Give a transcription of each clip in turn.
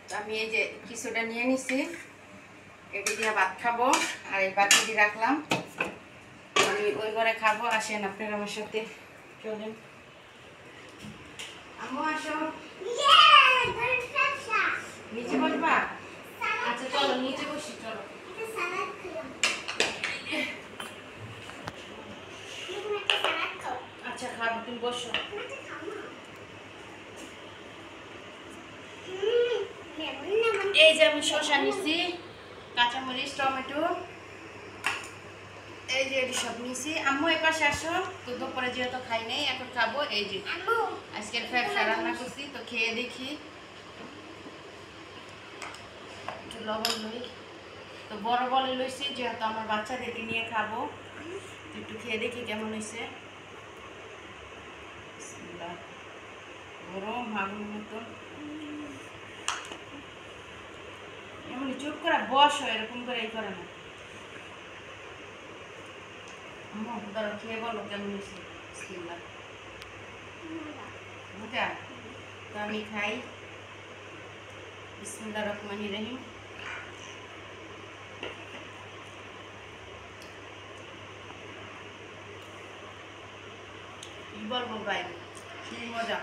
তো আমি এই যে কিছুটা নিয়ে নিছি, এটি দিয়ে ভাত খাবো। আর এই বাটি রাখলাম, আমি ওই ঘরে খাবো। আসেন আপনারা আমার সাথে চলেন। আম্মু আসো, নিচে বসবা? আচ্ছা চলো নিচে বসি, চলো। আচ্ছা খাবো, তুমি বসো। এই যে আমি শসা নিছি, কাঁচামরিচ, টমেটো, এই যে এটি সব নিছি। আম্মু এ পাশে আসো। তো দুপুরে যেহেতু খাই নাই, এখন খাবো। এই যে আজকের ফ্যাপসা রান্না করছি, তো খেয়ে দেখি। একটু লবণ লই, তো বড় বলে লইছি যেহেতু আমার বাচ্চাদেরকে নিয়ে খাবো। একটু খেয়ে দেখি কেমন হয়েছে। গরম আগুন মতো, এমনি চুপ করে বস, এরকম করে এই করে না। ধরো খেয়ে বলো কেমন হয়েছে। বিসমিল্লাহ। বুঝা, তো আমি খাই। বিসমিল্লাহির রহমানির রহিম। কি বলবো ভাই, সেই মজা,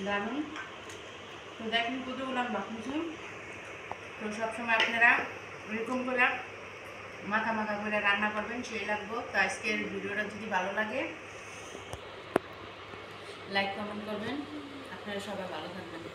দারুণ। তো দেখেন কতগুলো বাকি। তো সবসময় আপনারা এরকম করে মাথা মাথা করে রান্না করবেন, সেই লাগবো। তো আজকের ভিডিওটা যদি ভালো লাগে লাইক কমেন্ট করবেন। আপনারা সবাই ভালো থাকবেন।